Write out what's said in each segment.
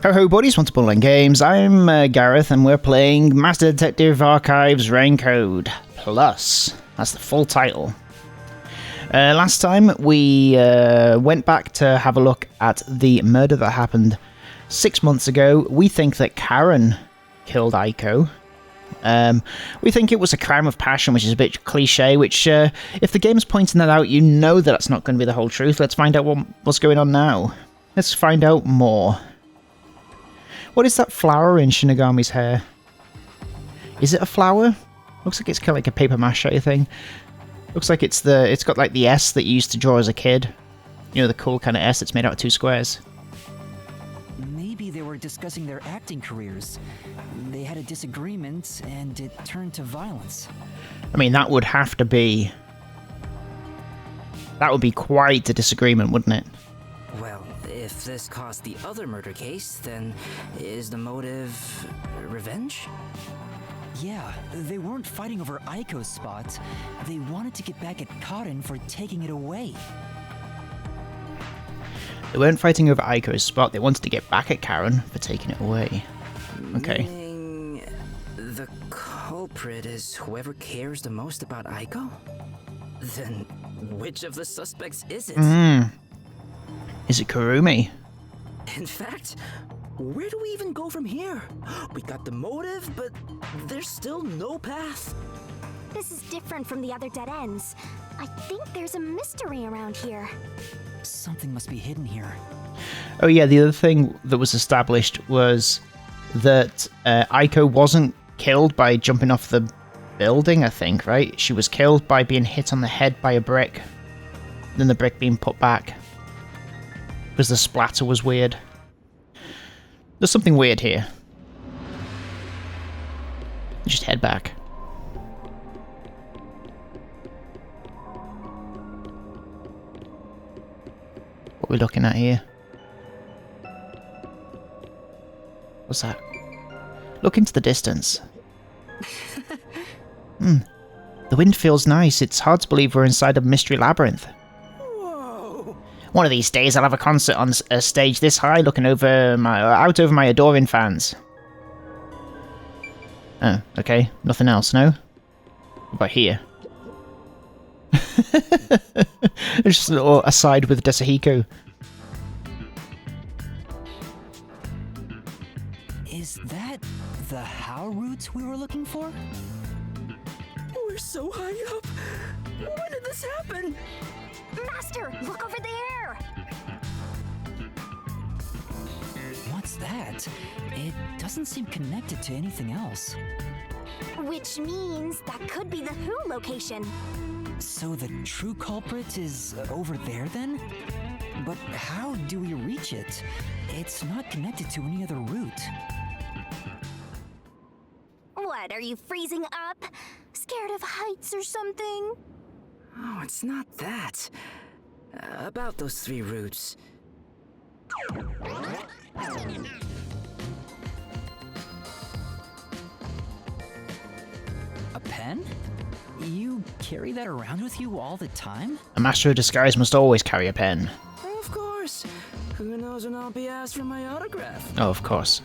Ho ho buddies, want to online games. I'm Gareth and we're playing Master Detective Archives Raincode Plus. That's the full title. Last time we went back to have a look at the murder that happened 6 months ago. We think that Karen killed Aiko. We think it was a crime of passion, which is a bit cliche, which if the game's pointing that out, you know that that's not going to be the whole truth. Let's find out what's going on now. Let's find out more. What is that flower in Shinigami's hair? Is it a flower? Looks like it's kind of like a paper mache thing. Looks like it's got like the S that you used to draw as a kid. You know, the cool kind of S that's made out of two squares. Maybe they were discussing their acting careers. They had a disagreement and it turned to violence. I mean, that would have to be... That would be quite a disagreement, wouldn't it? Well, if this caused the other murder case, then is the motive revenge? Yeah, they weren't fighting over Aiko's spot. They wanted to get back at Karen for taking it away. They weren't fighting over Aiko's spot, they wanted to get back at Karen for taking it away. Okay. Meaning the culprit is whoever cares the most about Aiko? Then which of the suspects is it? Is it Kurumi? In fact, where do we even go from here? We got the motive, but there's still no path. This is different from the other dead ends. I think there's a mystery around here. Something must be hidden here. Oh yeah, the other thing that was established was that Aiko wasn't killed by jumping off the building, I think, right? She was killed by being hit on the head by a brick, then the brick being put back. Because the splatter was weird. There's something weird here. Just head back. What are we looking at here? What's that? Look into the distance. The wind feels nice. It's hard to believe we're inside a mystery labyrinth. Whoa! One of these days I'll have a concert on a stage this high looking out over my adoring fans. Oh, okay. Nothing else, no? What about here? There's just a little aside with Desahiko. Is that the How roots we were looking for? We're so high up. When did this happen? Master, look over there! What's that? It doesn't seem connected to anything else. Which means that could be the Who location. So the true culprit is over there then? But how do we reach it? It's not connected to any other route. What, are you freezing up? Scared of heights or something? Oh, it's not that. About those three routes. A pen? You carry that around with you all the time? A master of disguise must always carry a pen. Of course. Who knows when I'll be asked for my autograph? Oh, of course.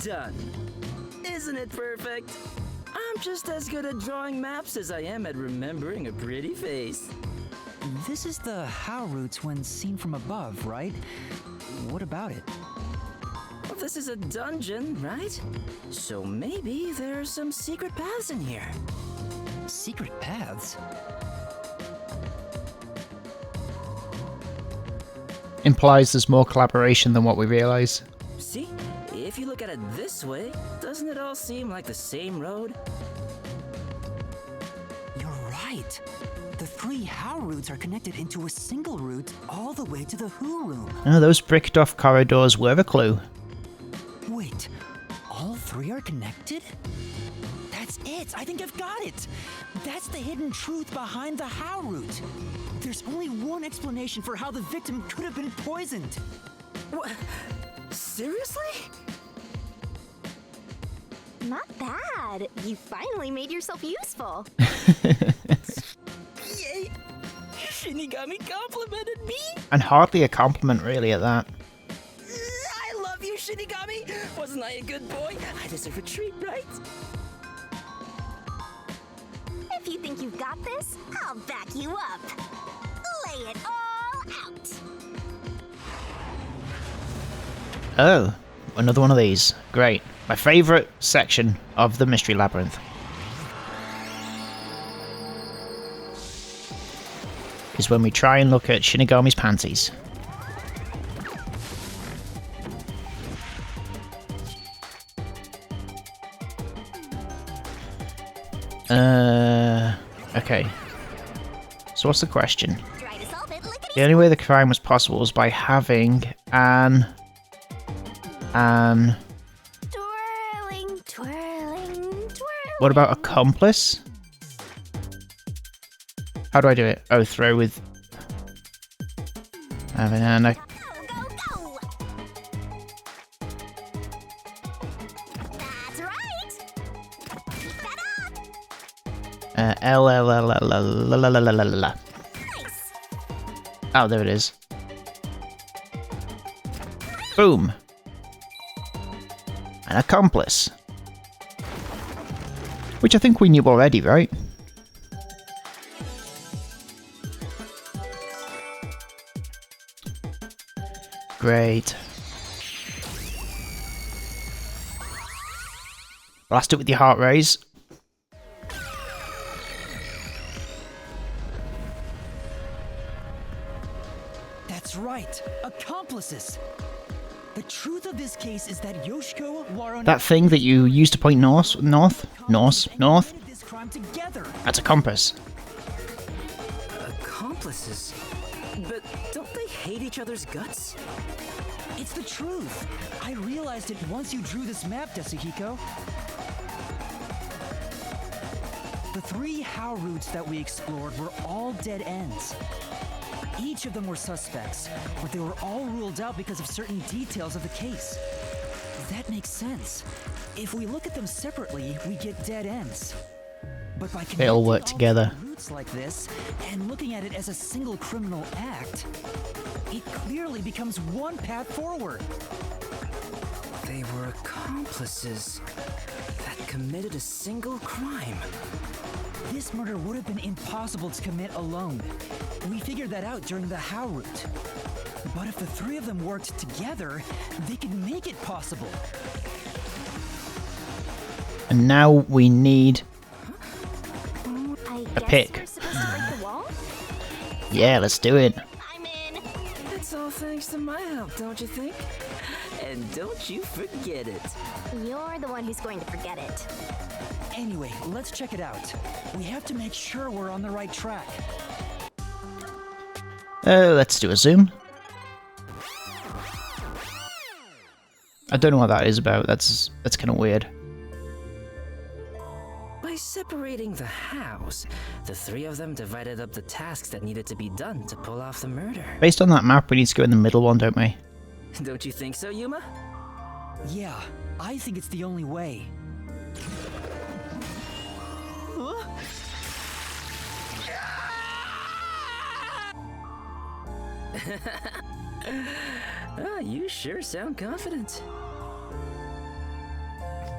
Done. Isn't it perfect? I'm just as good at drawing maps as I am at remembering a pretty face. This is the How roots when seen from above, right? What about it? Well, this is a dungeon, right? So maybe there's some secret paths in here. Secret paths? Implies there's more collaboration than what we realise. See? If you look at it this way, doesn't it all seem like the same road? You're right. The three How roots are connected into a single route all the way to the Who room. Oh, those bricked off corridors were a clue. Wait, all three are connected? That's it! I think I've got it! That's the hidden truth behind the How route. There's only one explanation for how the victim could have been poisoned. What? Seriously? Not bad. You finally made yourself useful. Yay! Shinigami complimented me? And hardly a compliment really at that. Shinigami? Wasn't I a good boy? I deserve a treat, right? If you think you've got this, I'll back you up. Lay it all out. Oh, another one of these. Great. My favourite section of the Mystery Labyrinth. Is when we try and look at Shinigami's panties. Okay. So what's the question? Try to solve it, lickety. The only way the crime was possible was by having an Twirling, twirling, twirling. what about accomplice? How do I do it? Oh, throw with having an Go, go, go! That's right! Keep that up! L L L L L L L L L L. Nice! Oh, there it is. Boom. An accomplice. Which I think we knew already, right? Great. Blast it with your heart rays. That's right, accomplices. The truth of this case is that Yoshiko, Waro, That thing that you used to point north. committed this crime together. That's a compass. Accomplices? But don't they hate each other's guts? It's the truth. I realized it once you drew this map, Yasuhiko. The 3 how routes that we explored were all dead ends. Each of them were suspects, but they were all ruled out because of certain details of the case. That makes sense. If we look at them separately, we get dead ends. But by They all work connecting together. the routes like this and looking at it as a single criminal act, it clearly becomes one path forward. They were accomplices that committed a single crime. This murder would have been impossible to commit alone. We figured that out during the how route. But if the 3 of them worked together, they could make it possible. And now we need I A guess pick. we're supposed to break the wall? Yeah, let's do it. I'm in. It's all thanks to my help, don't you think? And don't you forget it. You're the one who's going to forget it. Anyway, let's check it out. We have to make sure we're on the right track. Let's do a zoom. I don't know what that is about. That's kind of weird. By separating the hows, the 3 of them divided up the tasks that needed to be done to pull off the murder. Based on that map, we need to go in the middle one, don't we? Don't you think so, Yuma? Yeah, I think it's the only way. You sure sound confident.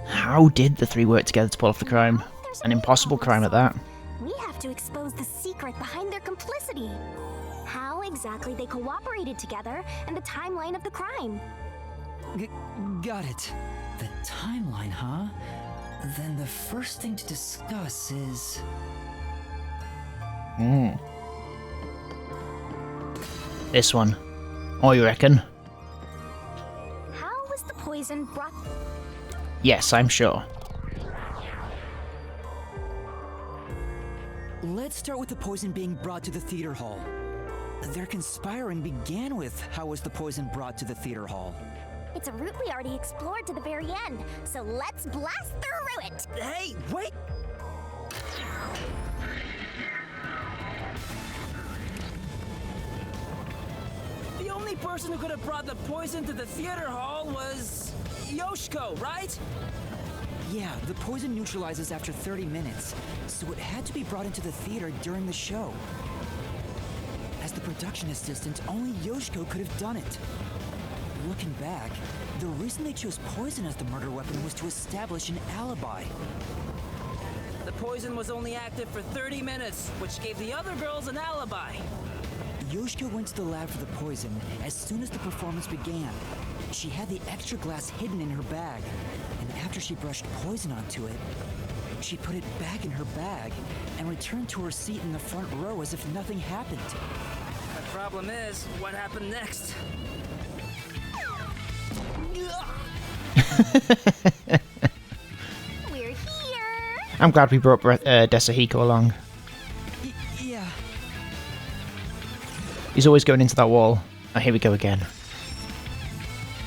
How did the 3 work together to pull off the crime? There's An a impossible problem crime at that. solved. We have to expose the secret behind their complicity. How exactly they cooperated together and the timeline of the crime. Got it. The timeline, huh? Then the first thing to discuss is... This one. Oh, you reckon? How was the poison brought... Yes, I'm sure. Let's start with the poison being brought to the theater hall. Their conspiring began with how was the poison brought to the theater hall. It's a route we already explored to the very end, so let's blast through it! Hey, wait! The only person who could have brought the poison to the theater hall was Yoshiko, right? Yeah, the poison neutralizes after 30 minutes, so it had to be brought into the theater during the show. As the production assistant, only Yoshiko could have done it. Looking back, the reason they chose poison as the murder weapon was to establish an alibi. The poison was only active for 30 minutes, which gave the other girls an alibi. Yoshiko went to the lab for the poison as soon as the performance began. She had the extra glass hidden in her bag, and after she brushed poison onto it, she put it back in her bag and returned to her seat in the front row as if nothing happened. The problem is, what happened next? We're here! I'm glad we brought Desahiko along. Yeah. He's always going into that wall. Oh, here we go again.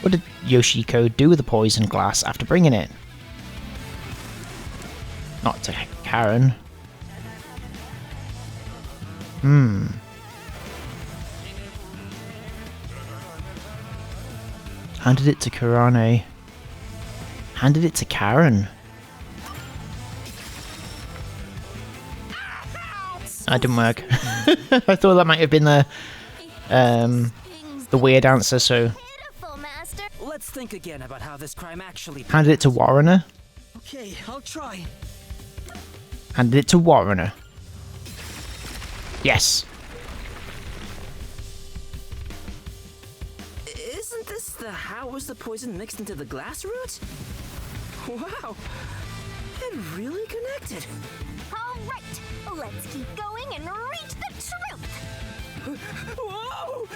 What did Yoshiko do with the poison glass after bringing it? Not to Karen. Handed it to Kurane. Handed it to Karen. That didn't work. I thought that might have been the weird answer, so... Pitiful, Master. Let's think again about how this crime actually... Handed it to Warrener. Okay, I'll try. Handed it to Warrener. Yes. Isn't this the how was the poison mixed into the glass root? Wow, it really connected. All right, let's keep going and reach the truth. Whoa!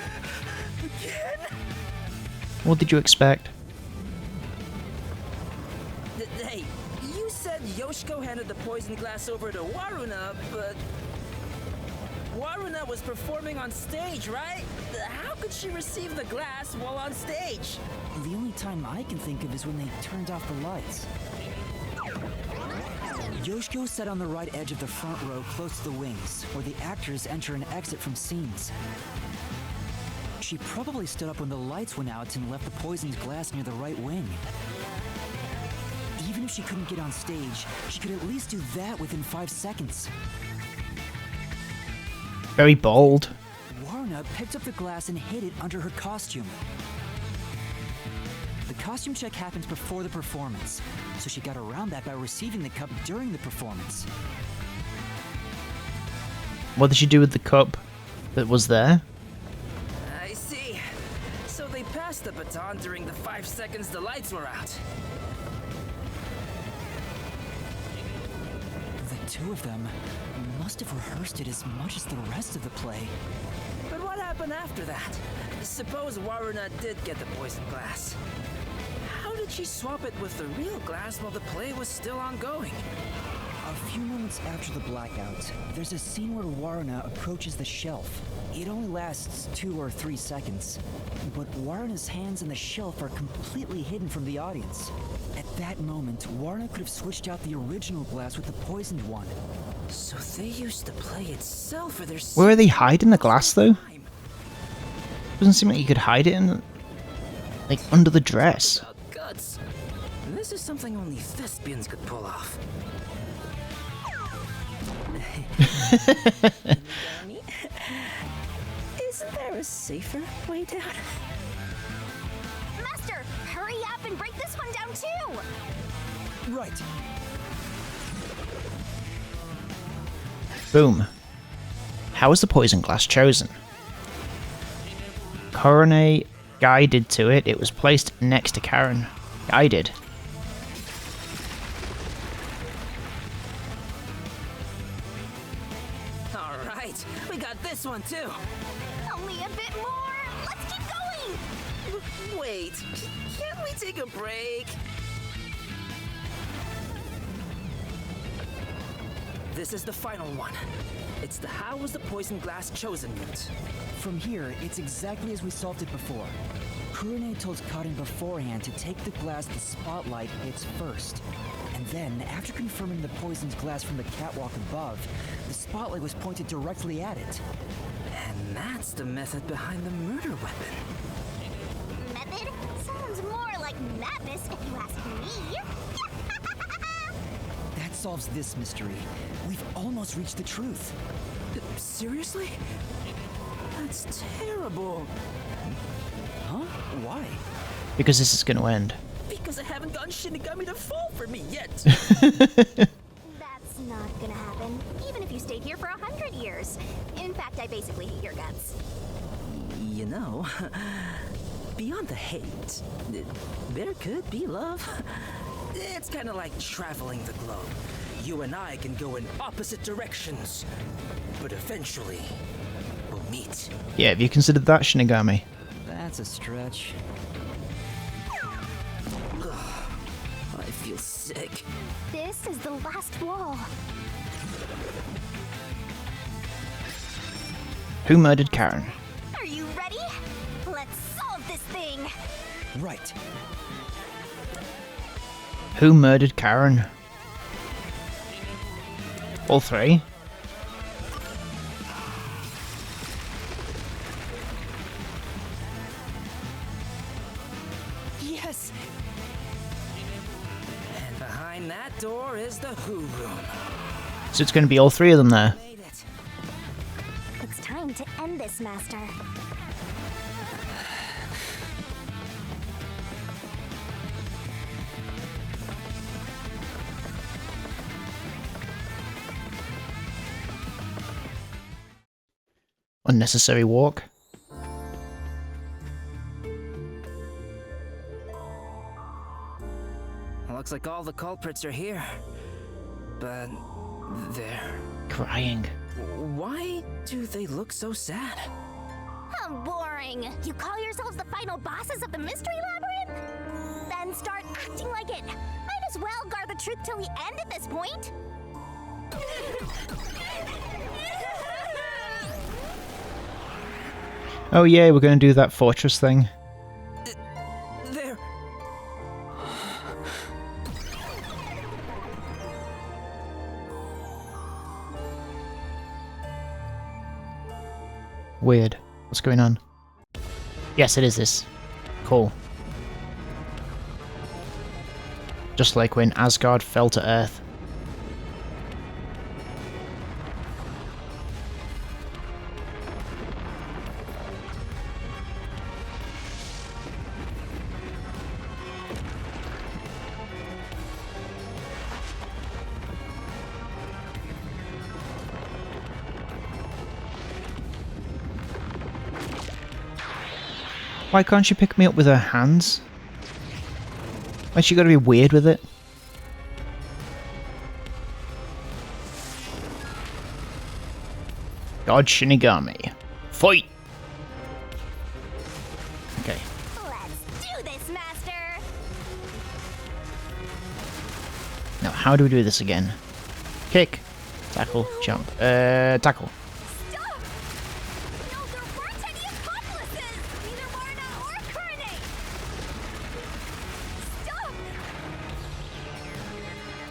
Again? What did you expect? Hey, you said Yoshiko handed the poison glass over to Waruna, but... Waruna was performing on stage, right? How could she receive the glass while on stage? The only time I can think of is when they turned off the lights. Yoshiko sat on the right edge of the front row close to the wings, where the actors enter and exit from scenes. She probably stood up when the lights went out and left the poisoned glass near the right wing. Even if she couldn't get on stage, she could at least do that within 5 seconds. Very bold. Warna picked up the glass and hid it under her costume. The costume check happens before the performance, so she got around that by receiving the cup during the performance. What did she do with the cup that was there? I see. So they passed the baton during the 5 seconds the lights were out. The two of them must have rehearsed it as much as the rest of the play. But what happened after that? Suppose Waruna did get the poison glass. How did she swap it with the real glass while the play was still ongoing? A few moments after the blackout, there's a scene where Waruna approaches the shelf. It only lasts 2 or 3 seconds, but Waruna's hands on the shelf are completely hidden from the audience. At that moment, Waruna could have switched out the original glass with the poisoned one. So they used the play itself for their... Where are they hiding the glass, though? Doesn't seem like you could hide it in, like, under the dress. About guts. This is something only thespians could pull off. Isn't there a safer way down? Master, hurry up and break this one down too! Right. Boom. How was the poison glass chosen? Kurane guided to it. It was placed next to Karen. Guided. Alright, we got this one too. Only a bit more! Let's keep going! Wait, can't we take a break? This is the final one. It's the how was the poison glass chosen route. From here, it's exactly as we solved it before. Kurane told Karin beforehand to take the glass the spotlight hits first. And then, after confirming the poisoned glass from the catwalk above, the spotlight was pointed directly at it. And that's the method behind the murder weapon. Method? Sounds more like madness if you ask me. That solves this mystery. We've almost reached the truth. Seriously? That's terrible. Huh? Why? Because this is going to end. Because I haven't gotten Shinigami to fall for me yet. That's not gonna happen, even if you stayed here for 100 years. In fact, I basically hate your guts. You know, beyond the hate, there could be love. It's kind of like traveling the globe. You and I can go in opposite directions, but eventually we'll meet. Yeah, have you considered that, Shinigami? That's a stretch. I feel sick. This is the last wall. Who murdered Karen? Are you ready? Let's solve this thing. Right. Who murdered Karen? All three? Yes! And behind that door is the Who Room. So it's going to be all three of them there. Made it. It's time to end this, Master. Unnecessary walk. Looks like all the culprits are here. But they're... Crying. Why do they look so sad? Boring. You call yourselves the final bosses of the Mystery Labyrinth? Then start acting like it. Might as well guard the truth till the end at this point. Oh yeah, we're going to do that fortress thing. They're... Weird. What's going on? Yes, it is this. Cool. Just like when Asgard fell to Earth. Why can't she pick me up with her hands? Why's she gotta be weird with it? God Shinigami. Fight! Okay. Let's do this, Master. Now how do we do this again? Kick. Tackle. Jump. Tackle. Stop! No, there weren't any accomplices! Neither Marna or Karine! Stop!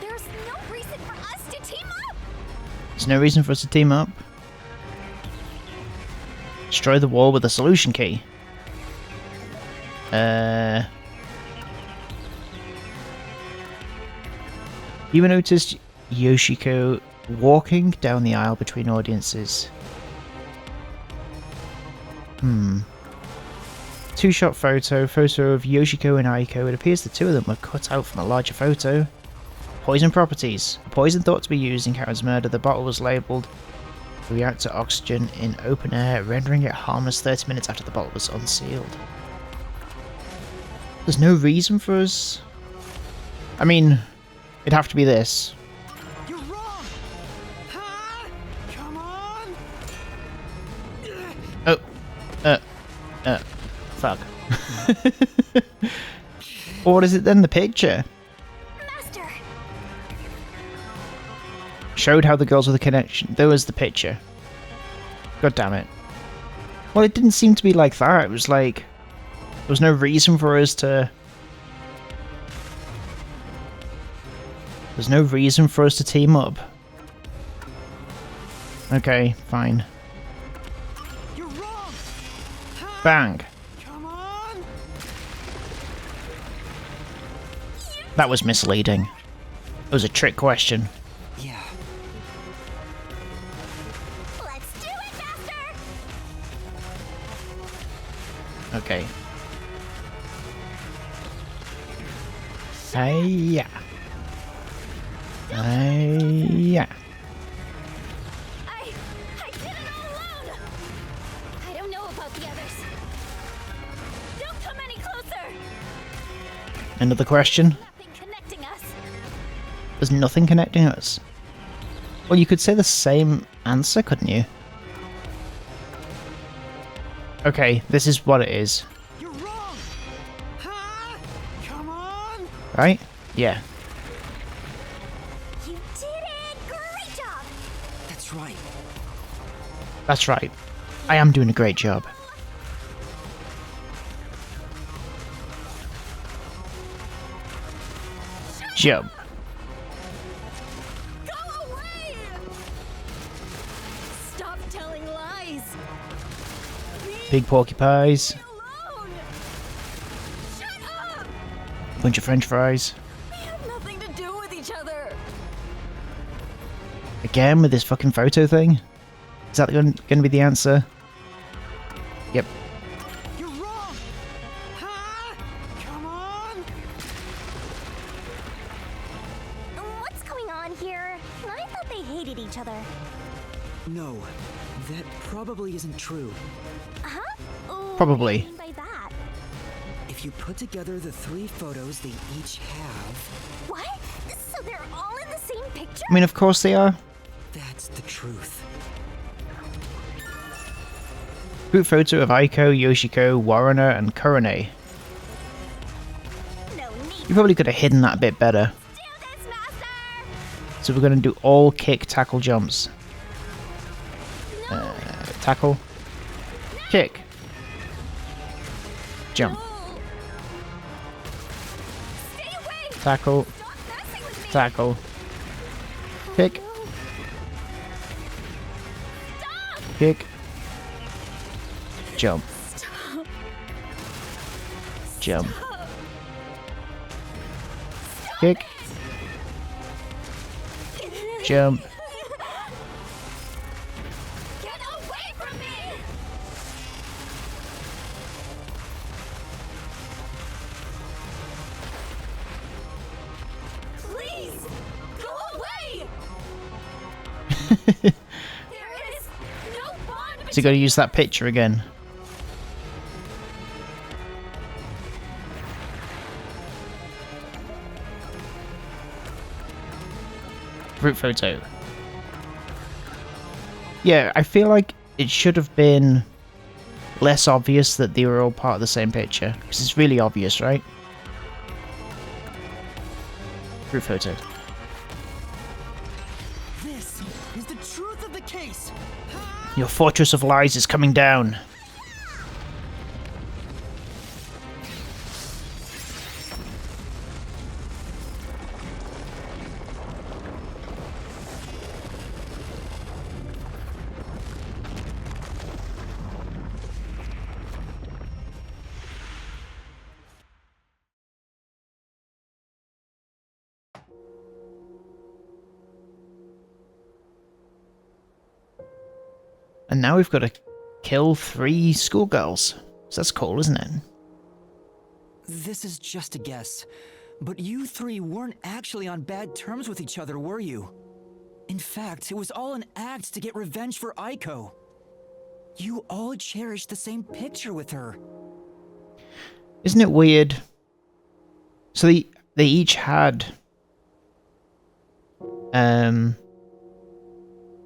There's no reason for us to team up! There's no reason for us to team up. Destroy the wall with a solution key. You noticed Yoshiko walking down the aisle between audiences. Two-shot photo of Yoshiko and Aiko. It appears the two of them were cut out from a larger photo. Poison properties. A poison thought to be used in Karen's murder. The bottle was labelled react to oxygen in open air, rendering it harmless 30 minutes after the bottle was unsealed. There's no reason for us... I mean, it'd have to be this. You're wrong! Huh? Come on! Fuck. Or what is it then? The picture? Master! Showed how the girls with a connection. There was the picture. God damn it. Well, it didn't seem to be like that. It was like... There was no reason for us to... There's no reason for us to team up. Okay, fine. You're wrong! Huh? Bang. Come on! That was misleading. It was a trick question. Yeah. Let's do it, Master! Okay. Hey-ya. Hey-ya. I did it all alone! I don't know about the others. Don't come any closer! Another question? Nothing connecting us. There's nothing connecting us. Well, you could say the same answer, couldn't you? Okay, this is what it is. You're wrong! Huh? Come on! Right? Yeah. You did it! Great job! That's right. That's right. I am doing a great job. Jump. Go away! Stop telling lies! Big porcupines. Alone! Shut up! Bunch of french fries. We have nothing to do with each other! Again with this fucking photo thing? Is that going to be the answer? Yep. You're wrong! Huh? Come on! What's going on here? I thought they hated each other. No, that probably isn't true. Huh? Probably. What do you mean by that? If you put together the 3 photos they each have, What? So they're all in the same picture? I mean, of course they are. that's the truth. Group photo of Aiko, Yoshiko, Warrener, and Kurone. No need You probably could have hidden that a bit better. to do this, Master! So we're going to do all kick, tackle, jumps. Tackle. Kick. Jump. No! Stay away! Tackle. Stop messing with me! Tackle. Kick. Stop! Kick. Jump. Stop! Jump. Stop Kick. it. Jump. Get away from me! Please! Go away! There is no bond So you got to use that picture again. Group photo. Yeah, I feel like it should have been less obvious that they were all part of the same picture. Because it's really obvious, right? Group photo. This is the truth of the case. Your fortress of lies is coming down. And now we've got to kill 3 schoolgirls. So that's cool, isn't it? This is just a guess, but you 3 weren't actually on bad terms with each other, were you? In fact, it was all an act to get revenge for Aiko. You all cherished the same picture with her. Isn't it weird? So they each had the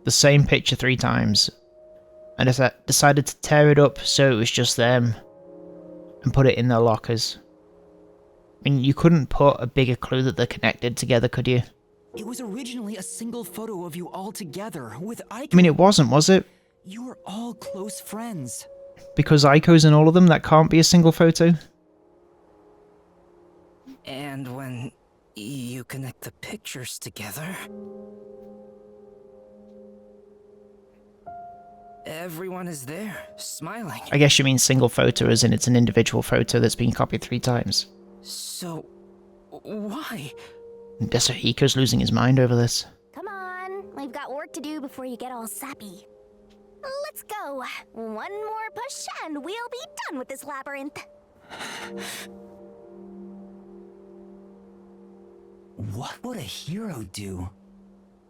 same picture 3 times, and decided to tear it up so it was just them and put it in their lockers. I mean, you couldn't put a bigger clue that they're connected together, could you? It was originally a single photo of you all together with Aiko. I mean, it wasn't, was it? You were all close friends. Because Aiko's in all of them, that can't be a single photo. And when you connect the pictures together, everyone is there, smiling. I guess you mean single photo as in it's an individual photo that's been copied 3 times. So, why? And Hiko's losing his mind over this. Come on, we've got work to do before you get all sappy. Let's go. One more push and we'll be done with this labyrinth. What would a hero do?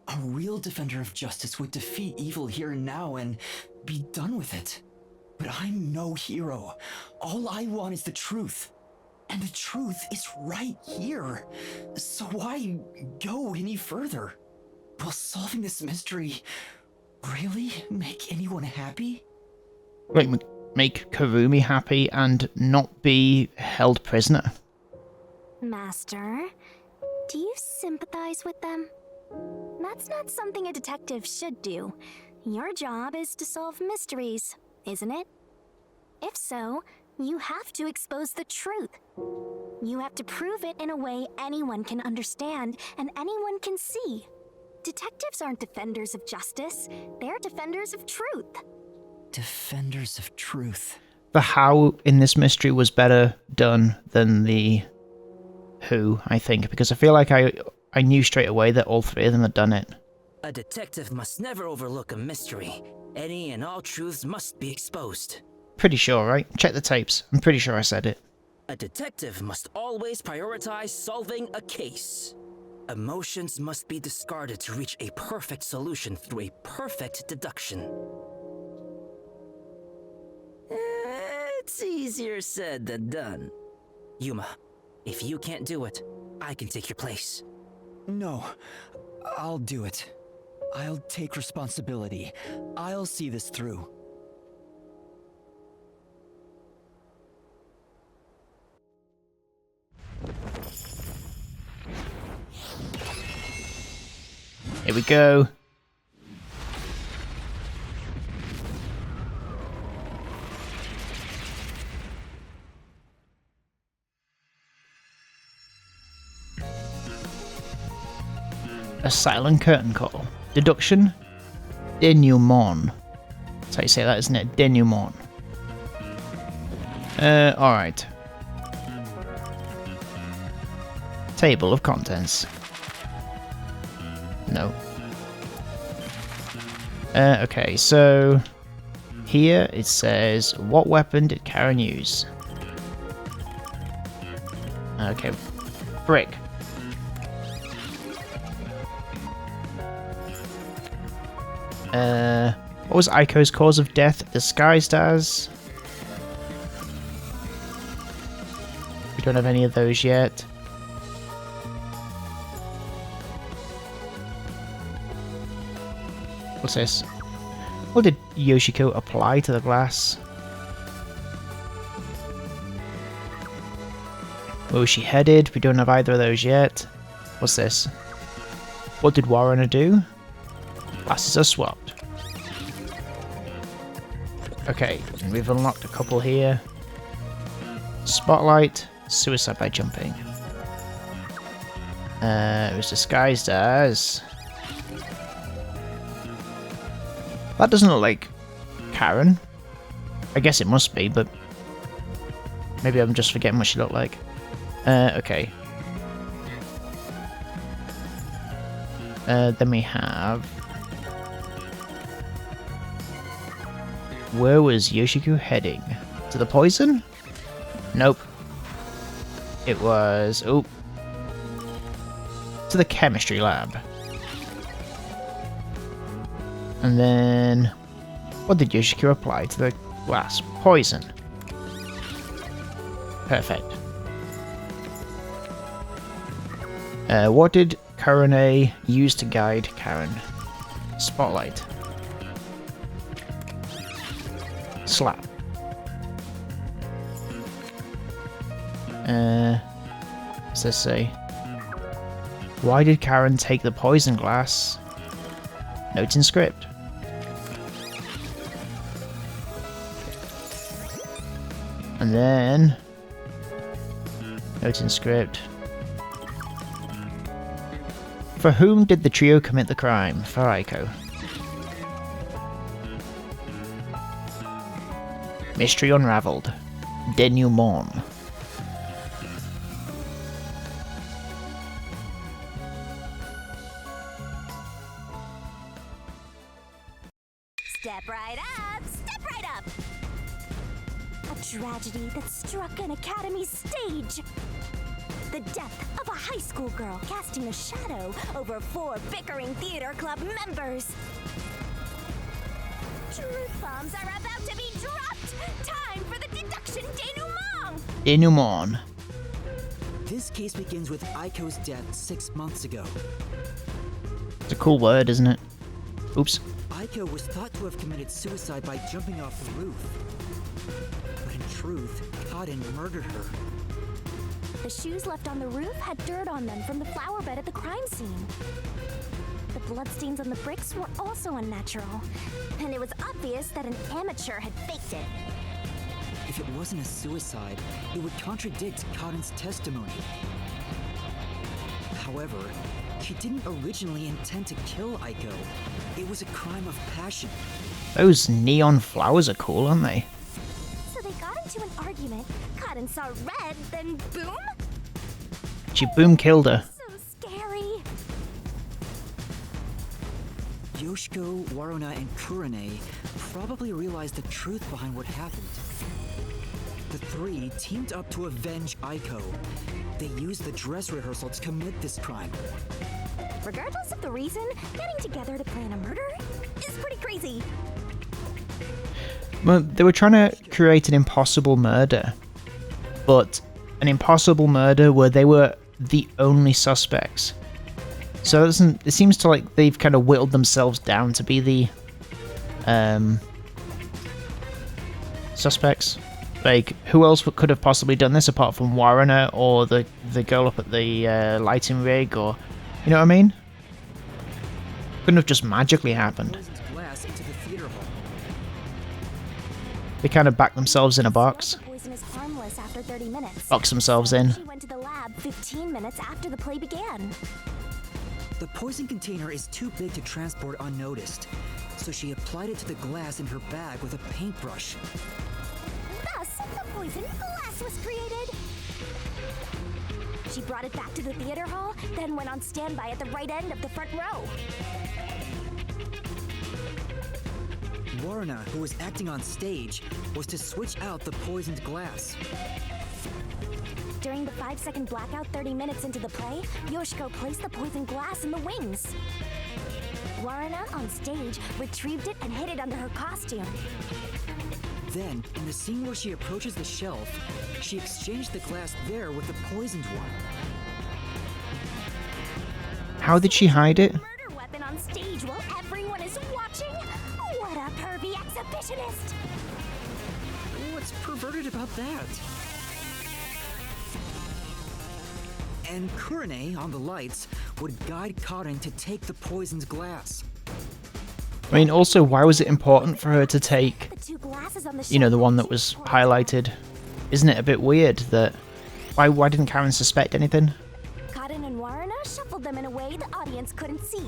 A real defender of justice would defeat evil here and now and be done with it. But I'm no hero. All I want is the truth. And the truth is right here. So why go any further? Will solving this mystery really make anyone happy? Make Karumi happy and not be held prisoner. Master, do you sympathize with them? That's not something a detective should do. Your job is to solve mysteries, isn't it? If so, you have to expose the truth. You have to prove it in a way anyone can understand and anyone can see. Detectives aren't defenders of justice, they're defenders of truth. Defenders of truth. The how in this mystery was better done than the who, I think, because I feel like I knew straight away that all three of them had done it. A detective must never overlook a mystery. Any and all truths must be exposed. Pretty sure, right? Check the tapes. I'm pretty sure I said it. A detective must always prioritize solving a case. Emotions must be discarded to reach a perfect solution through a perfect deduction. It's easier said than done. Yuma, if you can't do it, I can take your place. No, I'll do it. I'll take responsibility. I'll see this through. Here we go. A silent curtain call. Deduction. Denouement. That's how you say that, isn't it? Denouement. Alright. Table of contents. No. Okay, so here it says, what weapon did Karen use? Okay, brick. What was Aiko's cause of death disguised as? We don't have any of those yet. What's this? What did Yoshiko apply to the glass? Where was she headed? We don't have either of those yet. What's this? What did Warrener do? Glasses are swapped. Okay, and we've unlocked a couple here. Spotlight, suicide by jumping. It was disguised as... That doesn't look like Karen. I guess it must be, but maybe I'm just forgetting what she looked like. Okay. Then we have... Where was Yoshiko heading? To the poison? Nope. It was... Oh. To the chemistry lab. And then... What did Yoshiko apply to the glass? Poison. Perfect. What did Karane use to guide Karen? Spotlight. Slap. What's this say? Why did Karen take the poison glass? Notes in script. And then... Notes in script. For whom did the trio commit the crime? For Aiko. Mystery unraveled. Denouement. Step right up! Step right up! A tragedy that struck an academy stage. The death of a high school girl casting a shadow over 4 bickering theater club members. Truth bombs are about to be dropped! Time for the deduction denouement! Denouement. This case begins with Aiko's death 6 months ago. It's a cool word, isn't it? Oops. Aiko was thought to have committed suicide by jumping off the roof. But in truth, Cotton murdered her. The shoes left on the roof had dirt on them from the flower bed at the crime scene. The bloodstains on the bricks were also unnatural, and it was obvious that an amateur had faked it. If it wasn't a suicide, it would contradict Cotton's testimony. However, she didn't originally intend to kill Aiko. It was a crime of passion. Those neon flowers are cool, aren't they? So they got into an argument, Cotton saw red, then boom? She boom killed her. So scary. Yoshiko, Waruna, and Kurane probably realized the truth behind what happened. The 3 teamed up to avenge Aiko. They used the dress rehearsal to commit this crime. Regardless of the reason, getting together to plan a murder is pretty crazy. Well, they were trying to create an impossible murder, but an impossible murder where they were the only suspects. So it seems to like they've kind of whittled themselves down to be the suspects. Like, who else could have possibly done this apart from Warner or the girl up at the lighting rig, or you know what I mean? Couldn't have just magically happened. Glass into the theater hall. They kind of backed themselves in a box. The poison is harmless after 30 minutes. Box themselves So in. She went to the lab 15 minutes after the play began. The poison container is too big to transport unnoticed, so she applied it to the glass in her bag with a paintbrush. Thus, the poison glass was created. She brought it back to the theater hall, then went on standby at the right end of the front row. Waruna, who was acting on stage, was to switch out the poisoned glass. During the 5-second blackout 30 minutes into the play, Yoshiko placed the poisoned glass in the wings. Waruna, on stage, retrieved it and hid it under her costume. Then, in the scene where she approaches the shelf, she exchanged the glass there with the poisoned one. How did she hide it? Murder weapon on stage while everyone is watching? What a pervy exhibitionist! What's perverted about that? And Kurane, on the lights, would guide Cotton to take the poisoned glass. I mean, also, why was it important for her to take, The 2 glasses on the you know, the shelf one were that was equal. highlighted? Isn't it a bit weird that... Why didn't Karen suspect anything? Cotton and Waruna shuffled them in a way the audience couldn't see.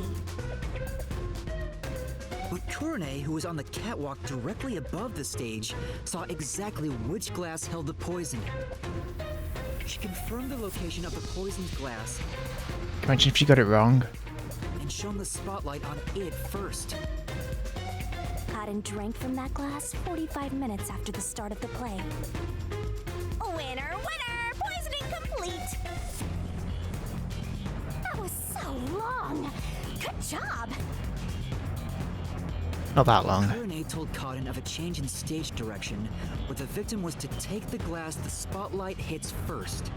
But Kurane, who was on the catwalk directly above the stage, saw exactly which glass held the poison. She confirmed the location of the poisoned glass Imagine if she got it wrong. and shone the spotlight on it first. Cotton drank from that glass 45 minutes after the start of the play. Winner, winner! Poisoning complete! That was so long! Good job! Not that long. Kurane told Cotton of a change in stage direction, where the victim was to take the glass the spotlight hits first.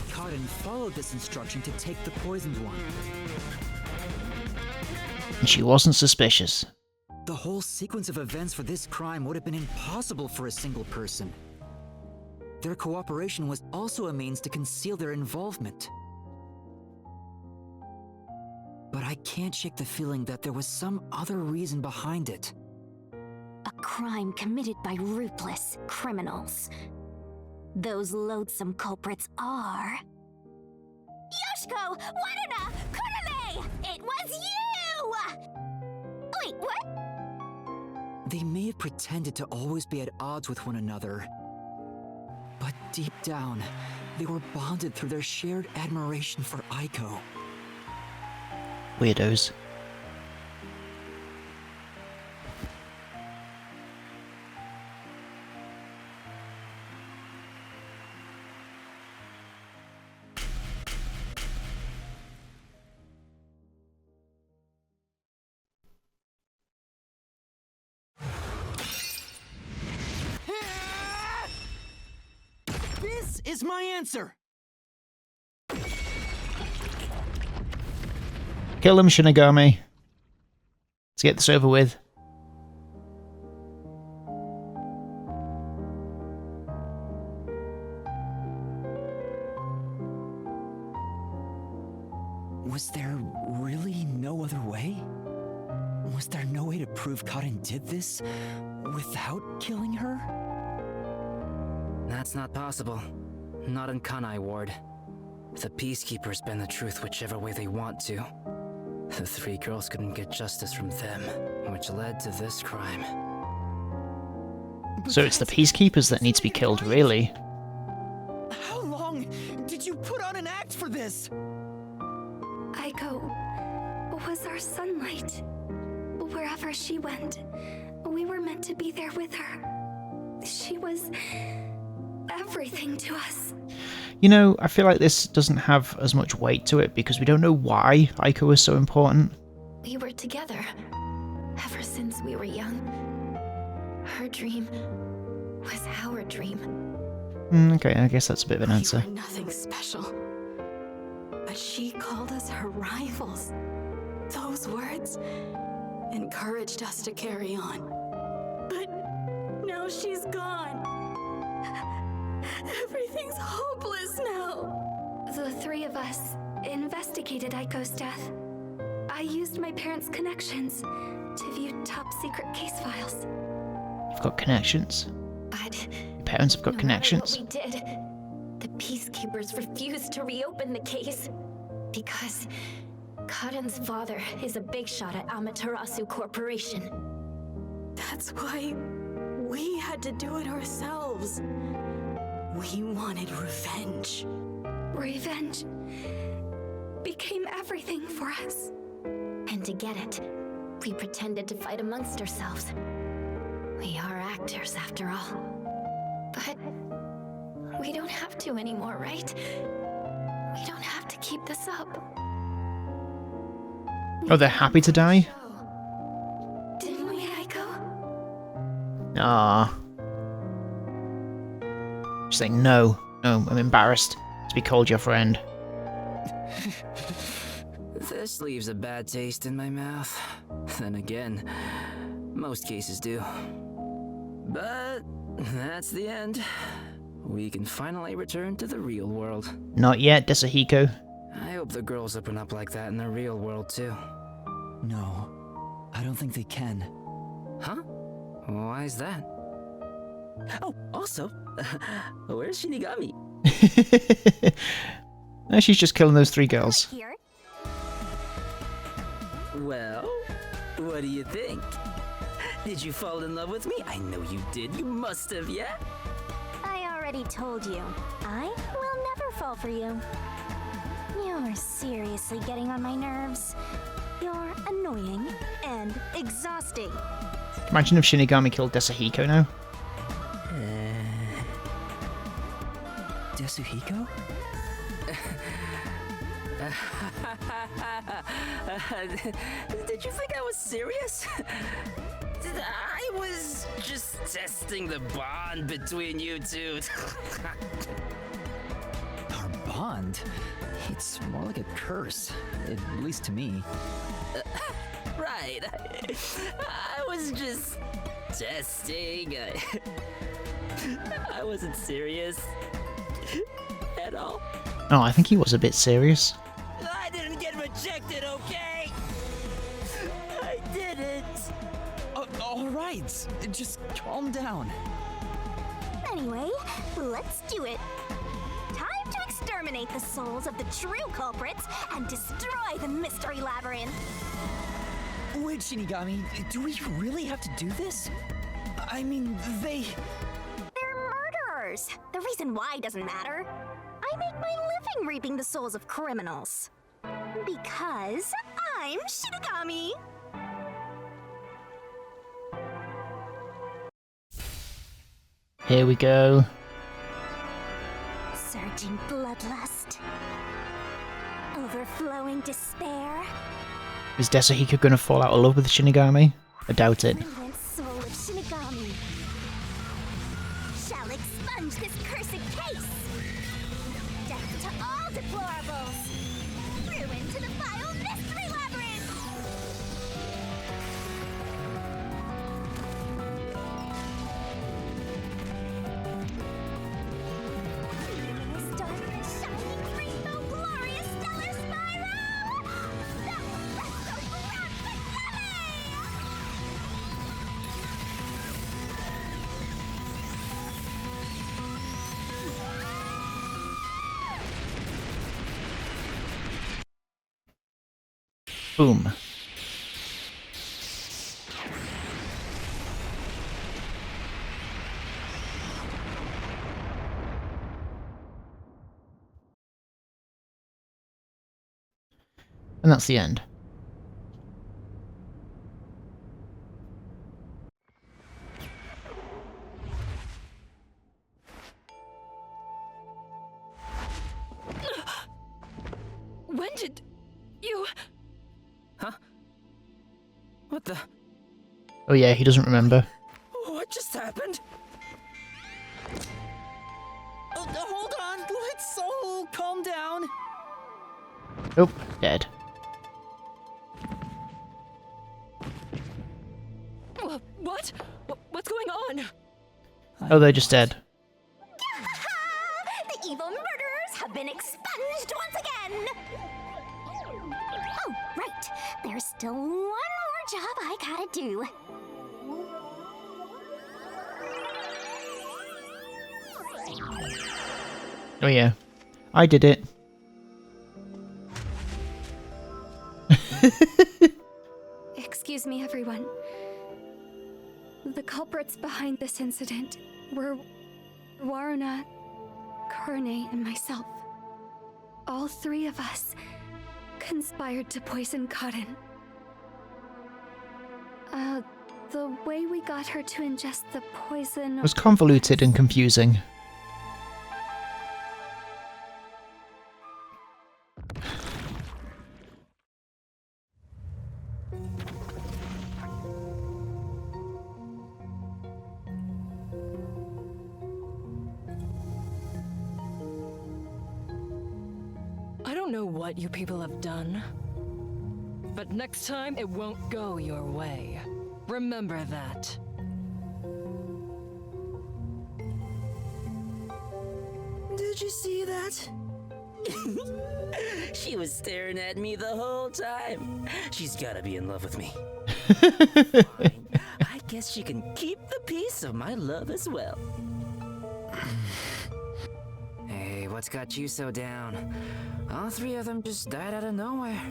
Cotton followed this instruction to take the poisoned one. And she wasn't suspicious. The whole sequence of events for this crime would have been impossible for a single person. Their cooperation was also a means to conceal their involvement. But I can't shake the feeling that there was some other reason behind it. A crime committed by ruthless criminals. Those loathsome culprits are... Yoshiko! Waruna! Kurane! It was you! Wait, what? They may have pretended to always be at odds with one another, but deep down, they were bonded through their shared admiration for Aiko. Weirdos. is my answer. Kill him, Shinigami. Let's get this over with. Was there really no other way? Was there no way to prove Cotton did this without killing her? That's not possible. Not in Kanai Ward. The Peacekeepers bend the truth whichever way they want to. The three girls couldn't get justice from them, which led to this crime. So it's the Peacekeepers that need to be killed, really. How long did you put on an act for this? Aiko was our sunlight. Wherever she went, we were meant to be there with her. She was everything to us. You know, I feel like this doesn't have as much weight to it because we don't know why Aiko was so important. We were together ever since we were young. Her dream was our dream. Okay, I guess that's a bit of an answer. We were nothing special. But she called us her rivals. Those words encouraged us to carry on. But now she's gone. Everything's hopeless now. The three of us investigated Aiko's death. I used my parents' connections to view top-secret case files. You've got connections. But Your parents have got connections. no matter what we did, the Peacekeepers refused to reopen the case because Cotton's father is a big shot at Amaterasu Corporation. That's why we had to do it ourselves. We wanted revenge. Revenge became everything for us. And to get it, we pretended to fight amongst ourselves. We are actors, after all. But we don't have to anymore, right? We don't have to keep this up. Oh, they're happy to die? Didn't we, Aiko? Ah. She's saying no. No, I'm embarrassed to be called your friend. This leaves a bad taste in my mouth. Then again, most cases do. But that's the end. We can finally return to the real world. Not yet, Desahiko. I hope the girls open up like that in the real world too. No, I don't think they can. Huh? Why is that? Oh, also, where's Shinigami? No, she's just killing those three girls. Here. Well, what do you think? Did you fall in love with me? I know you did. You must have, yeah? I already told you. I will never fall for you. You're seriously getting on my nerves. You're annoying and exhausting. Imagine if Shinigami killed Desahiko now. Desuhiko? Did you think I was serious? I was just testing the bond between you two. Our bond? It's more like a curse, at least to me. Right. I was just testing. I wasn't serious at all. Oh, I think he was a bit serious. I didn't get rejected, okay? I didn't. All right, just calm down. Anyway, let's do it. Time to exterminate the souls of the true culprits and destroy the mystery labyrinth. Wait, Shinigami, do we really have to do this? I mean, They're murderers. The reason why doesn't matter. I make my living reaping the souls of criminals. Because I'm Shinigami. Here we go. Surging bloodlust. Overflowing despair. Is Desahiko gonna fall out of love with Shinigami? I doubt it. Brilliant soul of Shinigami shall expunge this cursed case. Boom. And that's the end. When did you... Huh? What the... Oh yeah, he doesn't remember. What just happened? Oh, hold on, let's all calm down. Nope, dead. What? What's going on? Oh, they're just dead. The evil murderers have been expunged once again! Oh, right. There's still one more job I gotta do. Oh yeah, I did it. Excuse me, everyone. The culprits behind this incident were Waruna, Kurne, and myself. All three of us conspired to poison Cotton. The way we got her to ingest the poison It was convoluted and confusing. I don't know what you people have done, but next time it won't go your way. Remember that. Did you see that? She was staring at me the whole time. She's gotta be in love with me. Fine. I guess she can keep the piece of my love as well. Hey, what's got you so down? All three of them just died out of nowhere.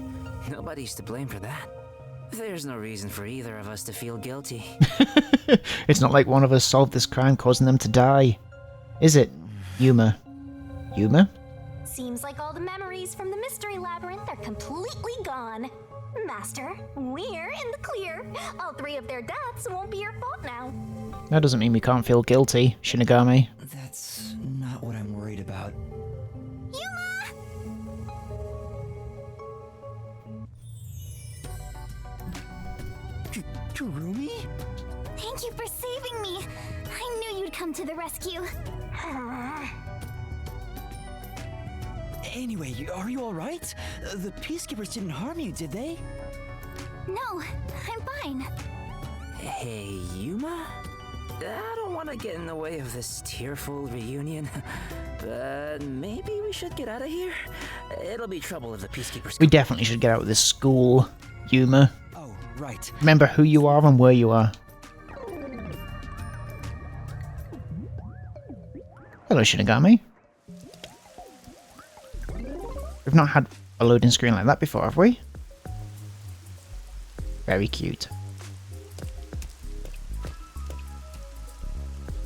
Nobody's to blame for that. There's no reason for either of us to feel guilty. It's not like one of us solved this crime causing them to die. Is it, Yuma? Yuma? Seems like all the memories from the mystery labyrinth are completely gone. Master, we're in the clear. All three of their deaths won't be your fault now. That doesn't mean we can't feel guilty, Shinigami. That's not what I'm worried about. Kurumi? Thank you for saving me. I knew you'd come to the rescue. Anyway, are you alright? The Peacekeepers didn't harm you, did they? No, I'm fine. Hey, Yuma? I don't want to get in the way of this tearful reunion, but maybe we should get out of here. It'll be trouble if the Peacekeepers We come. definitely should get out of this school, Yuma. Oh, right. Remember who you are and where you are. Hello, Shinigami. We've not had a loading screen like that before, have we? Very cute.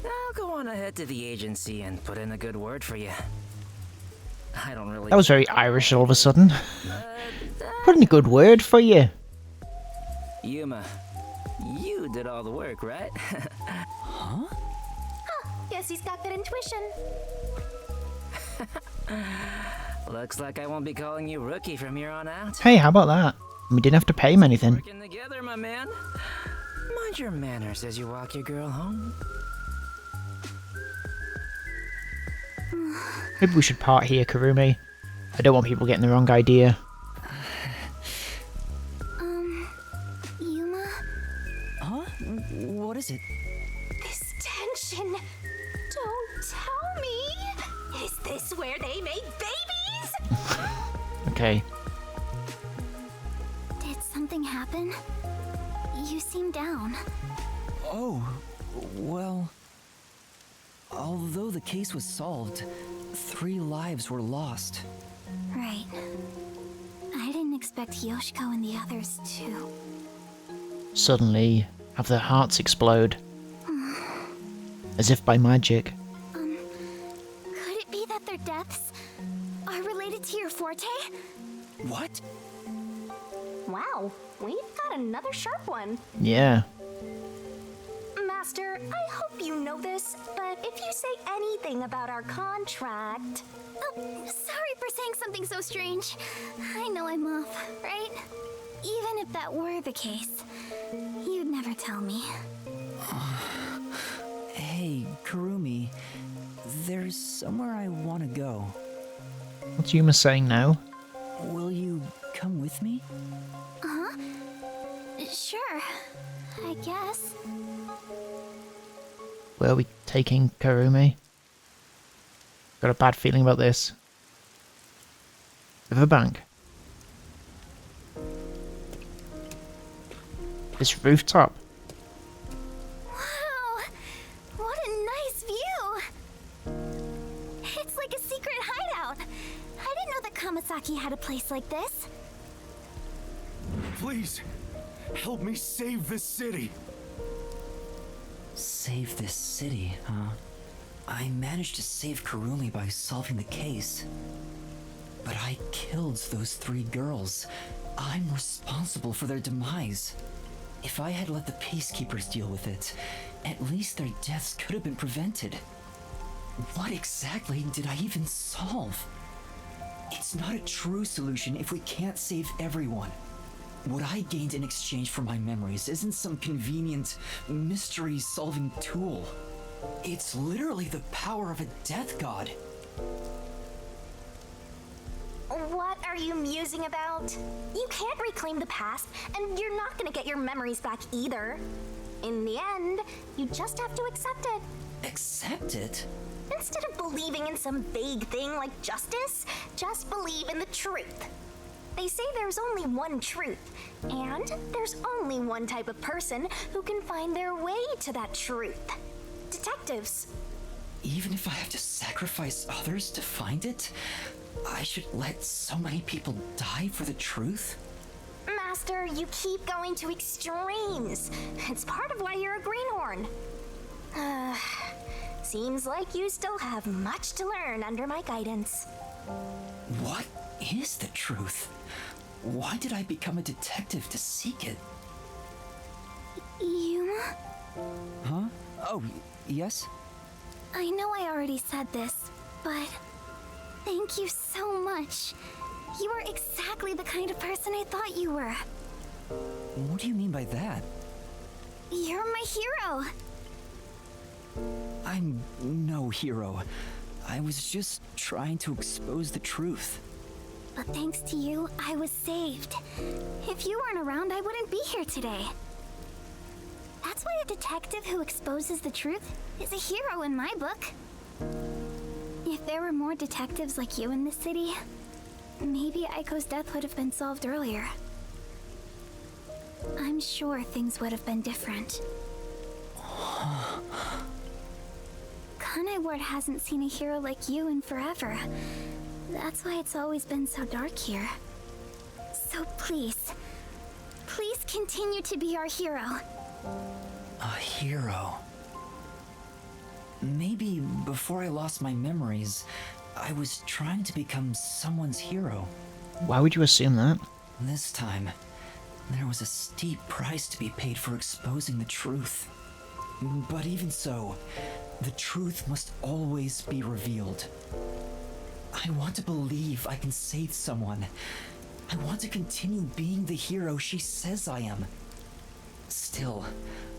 I'll go on ahead to the agency and put in a good word for you. I don't really... That was very Irish all of a sudden. Put in a good word for you. Yuma, you did all the work, right? Guess he's got good intuition. Looks like I won't be calling you Rookie from here on out. Hey, how about that? We didn't have to pay him anything. Working together, my man. Mind your manners as you walk your girl home. Maybe we should part here, Kurumi. I don't want people getting the wrong idea. Yuma? Huh? What is it? This tension. Don't tell me. Is this where they make babies? Okay. Did something happen? You seem down. Oh, well... Although the case was solved, 3 lives were lost. Right. I didn't expect expect Yoshiko and the others to... Suddenly, have their hearts explode. As if by magic. Could it be that their deaths are related to your forte? What? Wow, we've got another sharp one. Yeah. Master, I hope you know this, but if you say anything about our contract... Oh, sorry for saying something so strange. I know I'm off, right? Even if that were the case, you'd never tell me. Hey, Kurumi. There's somewhere I want to go. What's Yuma saying now? Will you come with me? Huh? Sure, I guess. Where are we taking Karumi? Got a bad feeling about this. Riverbank. This rooftop. Wow! What a nice view! It's like a secret hideout. I didn't know that Kamasaki had a place like this. Please, help me save this city. Save this city, huh? I managed to save Kurumi by solving the case. But I killed those 3 girls. I'm responsible for their demise. If I had let the peacekeepers deal with it, at least their deaths could have been prevented. What exactly did I even solve? It's not a true solution if we can't save everyone. What I gained in exchange for my memories isn't some convenient, mystery-solving tool. It's literally the power of a death god. What are you musing about? You can't reclaim the past, and you're not gonna get your memories back either. In the end, you just have to accept it. Accept it? Instead of believing in some vague thing like justice, just believe in the truth. They say there's only one truth, and there's only one type of person who can find their way to that truth. Detectives. Even if I have to sacrifice others to find it, I should let so many people die for the truth? Master, you keep going to extremes. It's part of why you're a greenhorn. Seems like you still have much to learn under my guidance. What is the truth? Why did I become a detective to seek it? Yuma? Huh? Oh, yes? I know I already said this, but thank you so much. You are exactly the kind of person I thought you were. What do you mean by that? You're my hero. I'm no hero. I was just trying to expose the truth. But thanks to you, I was saved. If you weren't around, I wouldn't be here today. That's why a detective who exposes the truth is a hero in my book. If there were more detectives like you in this city, maybe Aiko's death would have been solved earlier. I'm sure things would have been different. Kanai Ward hasn't seen a hero like you in forever. That's why it's always been so dark here. So please, please continue to be our hero. A hero. Maybe before I lost my memories, I was trying to become someone's hero. Why would you assume that? This time, there was a steep price to be paid for exposing the truth. But even so, the truth must always be revealed. I want to believe I can save someone. I want to continue being the hero she says I am. Still,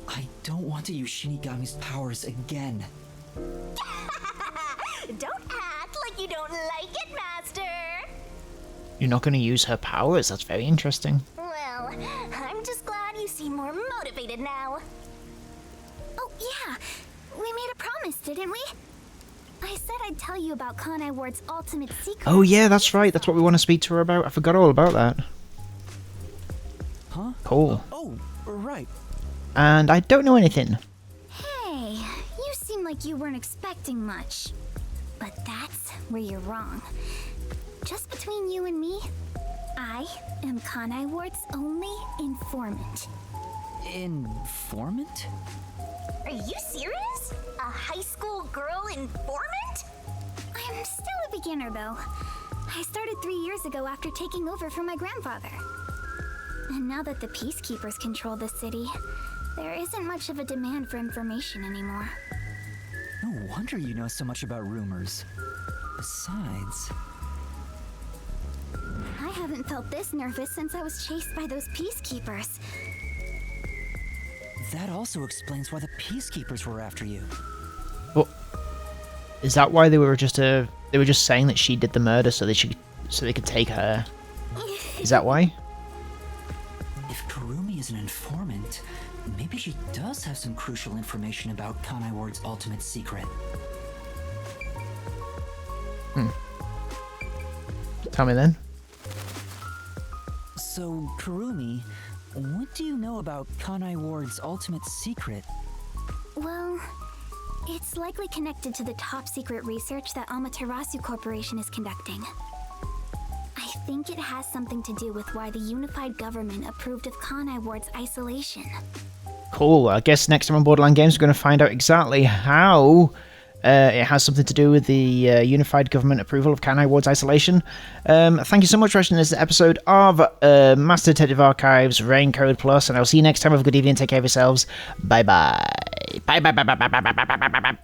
I don't want to use Shinigami's powers again. Don't act like you don't like it, Master! You're not going to use her powers? That's very interesting. Well, I'm just glad you seem more motivated now. Oh, yeah. We made a promise, didn't we? I said I'd tell you about Kanai Ward's ultimate secret. Oh yeah, that's right. That's what we want to speak to her about. I forgot all about that. Huh? Cool. Oh, right. And I don't know anything. Hey, you seem like you weren't expecting much. But that's where you're wrong. Just between you and me, I am Kanai Ward's only informant. Informant? Are you serious? A high school girl informant? I'm still a beginner, though. I started 3 years ago after taking over from my grandfather. And now that the Peacekeepers control the city, there isn't much of a demand for information anymore. No wonder you know so much about rumors. Besides... I haven't felt this nervous since I was chased by those Peacekeepers. That also explains why the Peacekeepers were after you. Well, is that why they were just saying that she did the murder so they could take her? Is that why? If Kurumi is an informant, maybe she does have some crucial information about Kanai Ward's ultimate secret. Tell me then. So, Kurumi, what do you know about Kanai Ward's ultimate secret? Well, it's likely connected to the top secret research that Amaterasu Corporation is conducting. I think it has something to do with why the unified government approved of Kanai Ward's isolation. Cool. I guess next time on Borderland Games we're going to find out exactly how it has something to do with the unified government approval of Kanai Ward's isolation. Thank you so much for watching this episode of Master Detective Archives Raincode Plus, and I'll see you next time. Have a good evening. Take care of yourselves. Bye bye. Bye bye bye bye bye bye bye bye bye bye.